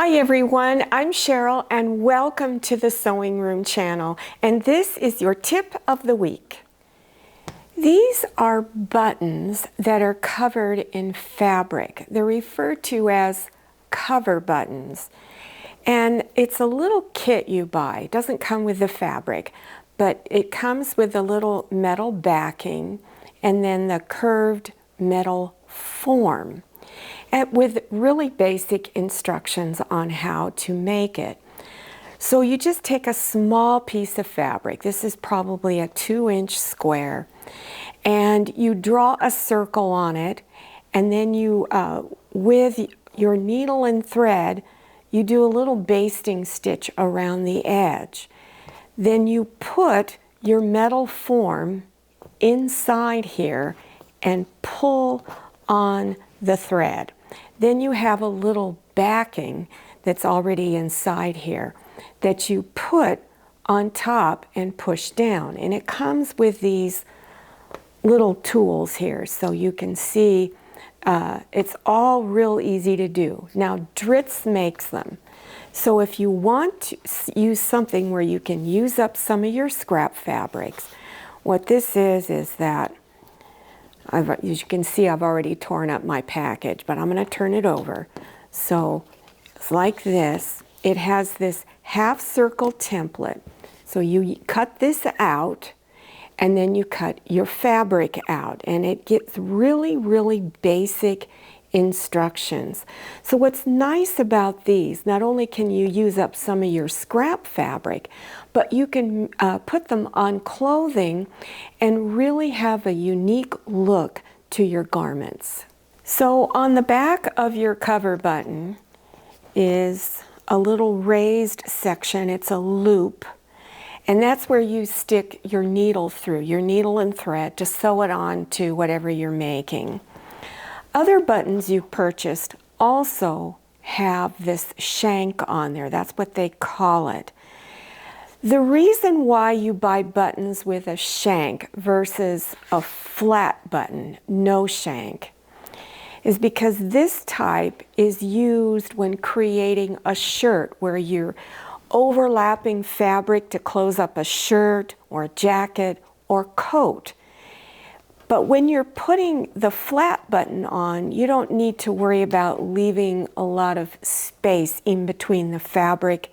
Hi everyone, I'm Cheryl and welcome to the Sewing Room channel, and this is your tip of the week. These are buttons that are covered in fabric. They're referred to as cover buttons, and it's a little kit you buy. It doesn't come with the fabric, but it comes with a little metal backing and then the curved metal form, and with really basic instructions on how to make it. So you just take a small piece of fabric. This is probably a 2-inch square, and you draw a circle on it, and then you, with your needle and thread, you do a little basting stitch around the edge. Then you put your metal form inside here and pull on the thread. Then you have a little backing that's already inside here that you put on top and push down. And it comes with these little tools here, so you can see it's all real easy to do. Now, Dritz makes them. So if you want to use something where you can use up some of your scrap fabrics, what this is that as you can see, I've already torn up my package, but I'm going to turn it over. So it's like this. It has this half circle template. So you cut this out, and then you cut your fabric out, and it gets really, really basic instructions. So what's nice about these, not only can you use up some of your scrap fabric, but you can put them on clothing and really have a unique look to your garments. So on the back of your cover button is a little raised section. It's a loop, and that's where you stick your needle through, your needle and thread, to sew it on to whatever you're making. Other buttons you've purchased also have this shank on there. That's what they call it. The reason why you buy buttons with a shank versus a flat button, no shank, is because this type is used when creating a shirt where you're overlapping fabric to close up a shirt or a jacket or coat. But when you're putting the flat button on, you don't need to worry about leaving a lot of space in between the fabric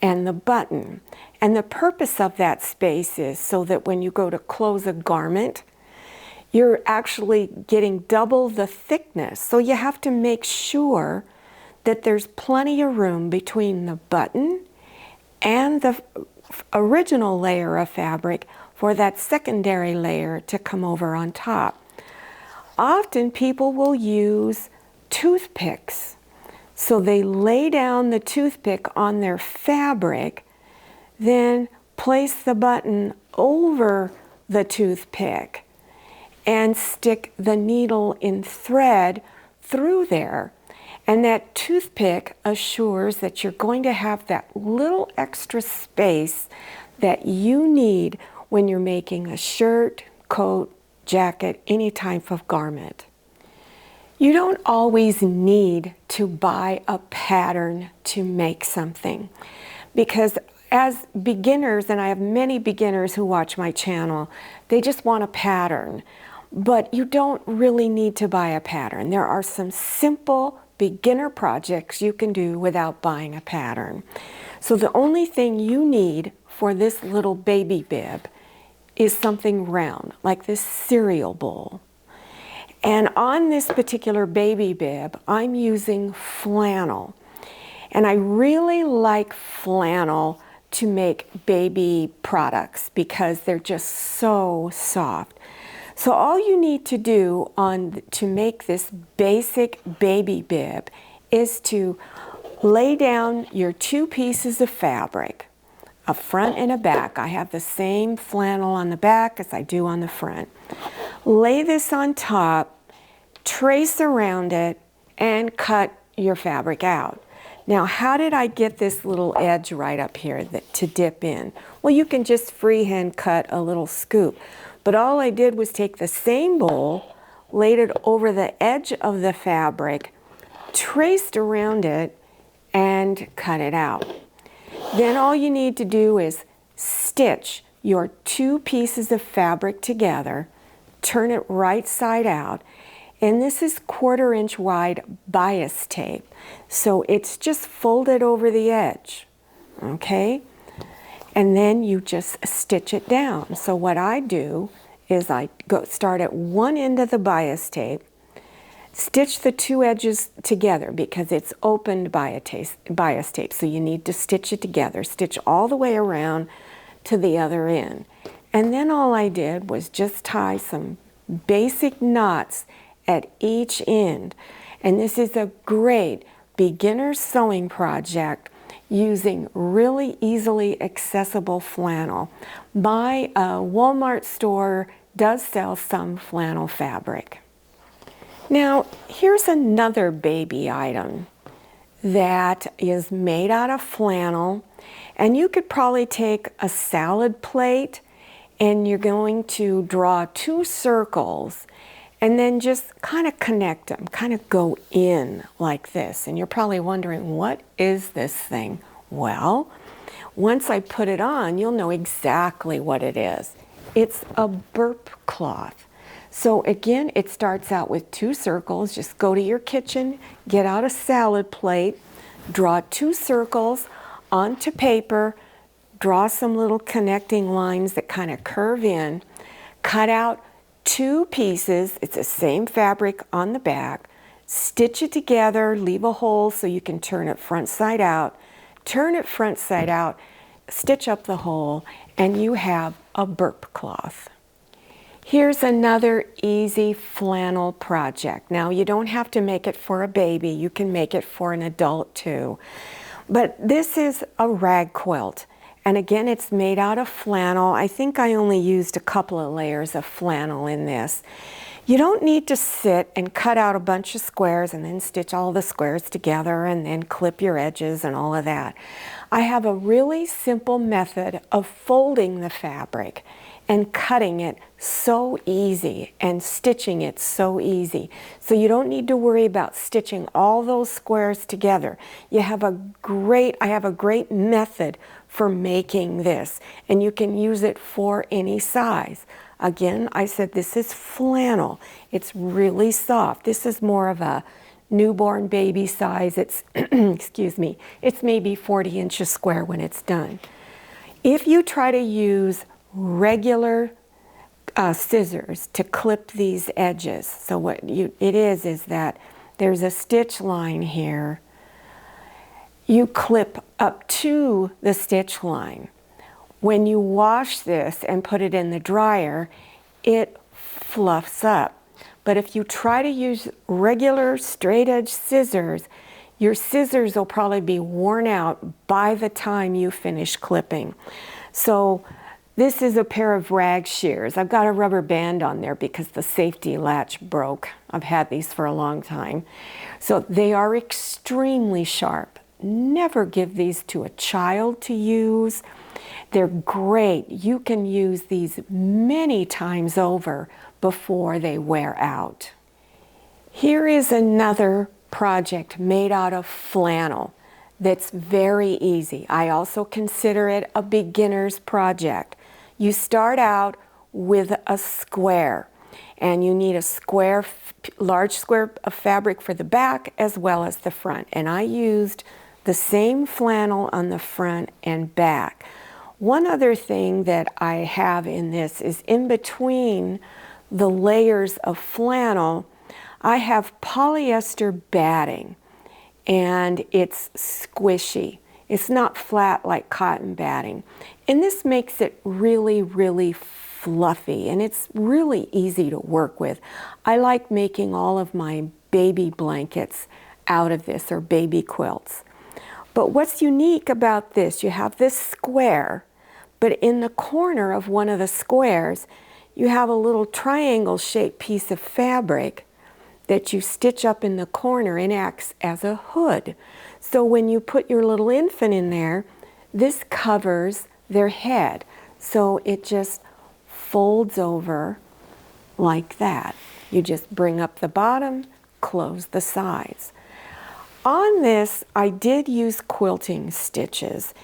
and the button. And the purpose of that space is so that when you go to close a garment, you're actually getting double the thickness. So you have to make sure that there's plenty of room between the button and the original layer of fabric for that secondary layer to come over on top. Often people will use toothpicks. So they lay down the toothpick on their fabric, then place the button over the toothpick and stick the needle in thread through there. And that toothpick assures that you're going to have that little extra space that you need when you're making a shirt, coat, jacket, any type of garment. You don't always need to buy a pattern to make something, because as beginners, and I have many beginners who watch my channel, they just want a pattern, but you don't really need to buy a pattern. There are some simple beginner projects you can do without buying a pattern. So the only thing you need for this little baby bib is something round, like this cereal bowl. And on this particular baby bib, I'm using flannel. And I really like flannel to make baby products because they're just so soft. So all you need to do to make this basic baby bib is to lay down your 2 pieces of fabric, a front and a back. I have the same flannel on the back as I do on the front. Lay this on top, trace around it, and cut your fabric out. Now, how did I get this little edge right up here to dip in? Well, you can just freehand cut a little scoop. But all I did was take the same bowl, laid it over the edge of the fabric, traced around it, and cut it out. Then all you need to do is stitch your 2 pieces of fabric together, turn it right side out, and this is 1/4 inch wide bias tape. So it's just folded over the edge, okay? And then you just stitch it down. So what I do is I start at one end of the bias tape, stitch the 2 edges together because it's opened by a bias tape, so you need to stitch it together. Stitch all the way around to the other end. And then all I did was just tie some basic knots at each end. And this is a great beginner sewing project using really easily accessible flannel. My Walmart store does sell some flannel fabric. Now, here's another baby item that is made out of flannel, and you could probably take a salad plate and you're going to draw 2 circles and then just kind of connect them, kind of go in like this. And you're probably wondering, what is this thing? Well, once I put it on, you'll know exactly what it is. It's a burp cloth. So again, it starts out with 2 circles. Just go to your kitchen, get out a salad plate, draw 2 circles onto paper, draw some little connecting lines that kind of curve in, cut out 2 pieces, it's the same fabric on the back, stitch it together, leave a hole so you can turn it front side out, turn it front side out, stitch up the hole, and you have a burp cloth. Here's another easy flannel project. Now, you don't have to make it for a baby, you can make it for an adult too. But this is a rag quilt. And again, it's made out of flannel. I think I only used a couple of layers of flannel in this. You don't need to sit and cut out a bunch of squares and then stitch all the squares together and then clip your edges and all of that. I have a really simple method of folding the fabric and cutting it so easy and stitching it so easy. So you don't need to worry about stitching all those squares together. I have a great method for making this, and you can use it for any size. Again, I said this is flannel. It's really soft. This is more of a newborn baby size. It's, excuse me, it's maybe 40 inches square when it's done. If you try to use regular scissors to clip these edges, so what it is that there's a stitch line here. You clip up to the stitch line. When you wash this and put it in the dryer, it fluffs up. But if you try to use regular straight edge scissors, your scissors will probably be worn out by the time you finish clipping. So this is a pair of rag shears. I've got a rubber band on there because the safety latch broke. I've had these for a long time. So they are extremely sharp. Never give these to a child to use. They're great. You can use these many times over before they wear out. Here is another project made out of flannel that's very easy. I also consider it a beginner's project. You start out with a square, and you need a square, large square of fabric for the back as well as the front. And I used the same flannel on the front and back. One other thing that I have in this is in between the layers of flannel, I have polyester batting, and it's squishy. It's not flat like cotton batting. And this makes it really, really fluffy, and it's really easy to work with. I like making all of my baby blankets out of this, or baby quilts. But what's unique about this, you have this square, but in the corner of one of the squares, you have a little triangle-shaped piece of fabric that you stitch up in the corner and acts as a hood. So when you put your little infant in there, this covers their head. So it just folds over like that. You just bring up the bottom, close the sides. On this, I did use quilting stitches.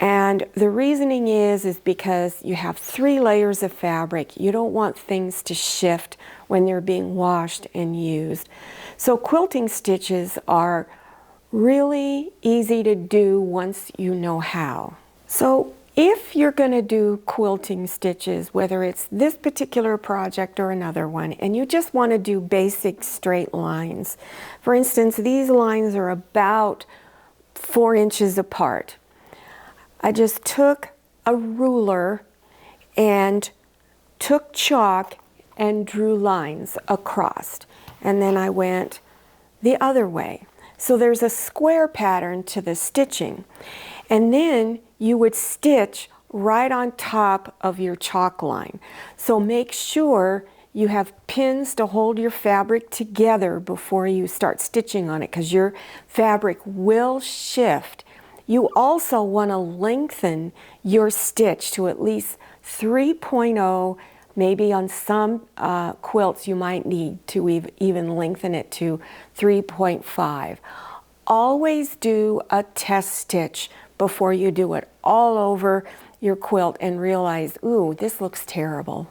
And the reasoning is because you have 3 layers of fabric. You don't want things to shift when they're being washed and used. So quilting stitches are really easy to do once you know how. So if you're going to do quilting stitches, whether it's this particular project or another one, and you just want to do basic straight lines, for instance, these lines are about 4 inches apart. I just took a ruler and took chalk and drew lines across, and then I went the other way. So there's a square pattern to the stitching, and then you would stitch right on top of your chalk line. So make sure you have pins to hold your fabric together before you start stitching on it, because your fabric will shift. You also want to lengthen your stitch to at least 3.0. Maybe on some quilts you might need to even lengthen it to 3.5. Always do a test stitch before you do it all over your quilt and realize, ooh, this looks terrible.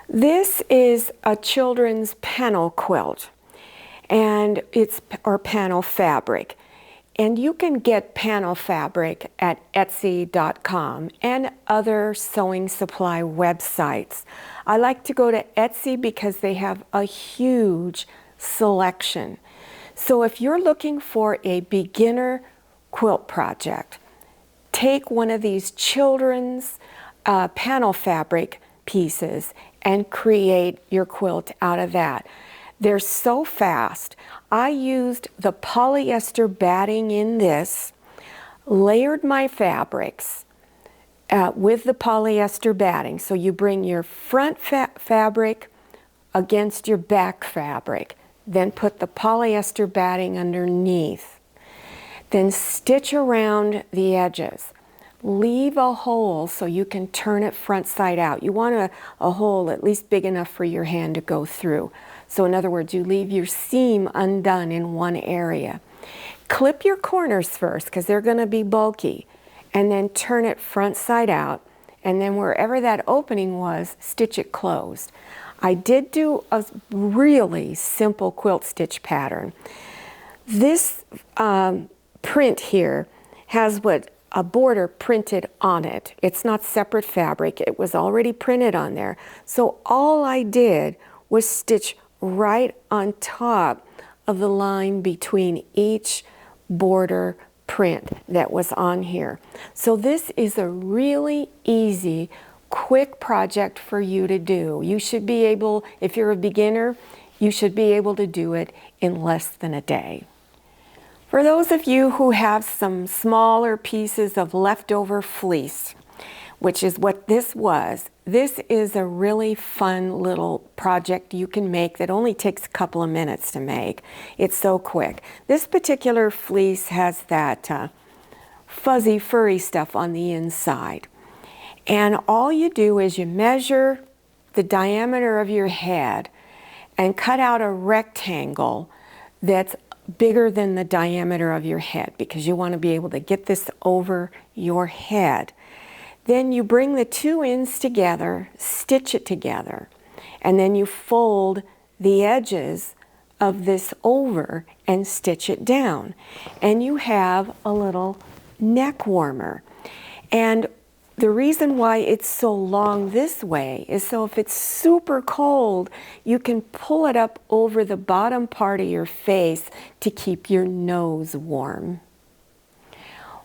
This is a children's panel quilt, and it's or panel fabric. And you can get panel fabric at Etsy.com and other sewing supply websites. I like to go to Etsy because they have a huge selection. So if you're looking for a beginner quilt project, take one of these children's panel fabric pieces and create your quilt out of that. They're so fast. I used the polyester batting in this, layered my fabrics with the polyester batting. So you bring your front fabric against your back fabric, then put the polyester batting underneath. Then stitch around the edges. Leave a hole so you can turn it front side out. You want a hole at least big enough for your hand to go through. So in other words, you leave your seam undone in one area. Clip your corners first because they're going to be bulky, and then turn it front side out, and then wherever that opening was, stitch it closed. I did do a really simple quilt stitch pattern. This print here has what a border printed on it. It's not separate fabric. It was already printed on there. So all I did was stitch right on top of the line between each border print that was on here. So this is a really easy, quick project for you to do. You should be able, if you're a beginner, you should be able to do it in less than a day. For those of you who have some smaller pieces of leftover fleece, which is what this was, this is a really fun little project you can make that only takes a couple of minutes to make. It's so quick. This particular fleece has that fuzzy, furry stuff on the inside. And all you do is you measure the diameter of your head and cut out a rectangle that's bigger than the diameter of your head, because you want to be able to get this over your head. Then you bring the 2 ends together, stitch it together, and then you fold the edges of this over and stitch it down. And you have a little neck warmer. And the reason why it's so long this way is so if it's super cold, you can pull it up over the bottom part of your face to keep your nose warm.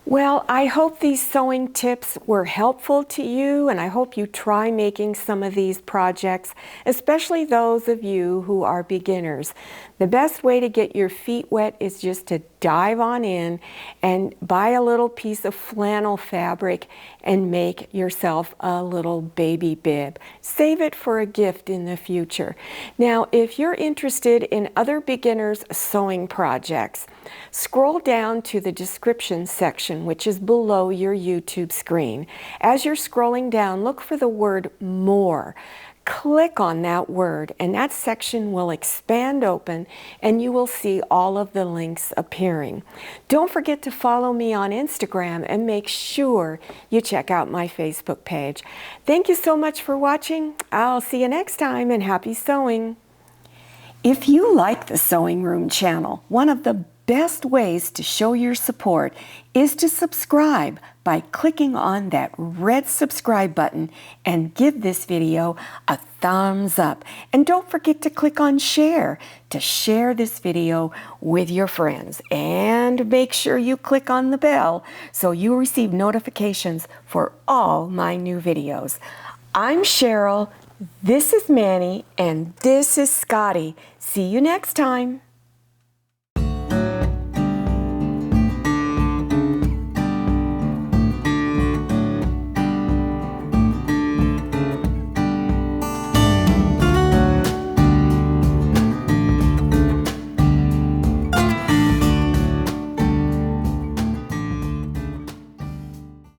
Well, I hope these sewing tips were helpful to you, and I hope you try making some of these projects, especially those of you who are beginners. The best way to get your feet wet is just to dive on in and buy a little piece of flannel fabric and make yourself a little baby bib. Save it for a gift in the future. Now, if you're interested in other beginners' sewing projects, scroll down to the description section, which is below your YouTube screen. As you're scrolling down, look for the word more. click on that word and that section will expand open and you will see all of the links appearing. Don't forget to follow me on Instagram and make sure you check out my Facebook page. Thank you so much for watching. I'll see you next time and happy sewing. If you like the Sewing Room channel, one of the best ways to show your support is to subscribe by clicking on that red subscribe button and give this video a thumbs up. And don't forget to click on share to share this video with your friends. And make sure you click on the bell so you receive notifications for all my new videos. I'm Cheryl, this is Manny, and this is Scotty. See you next time.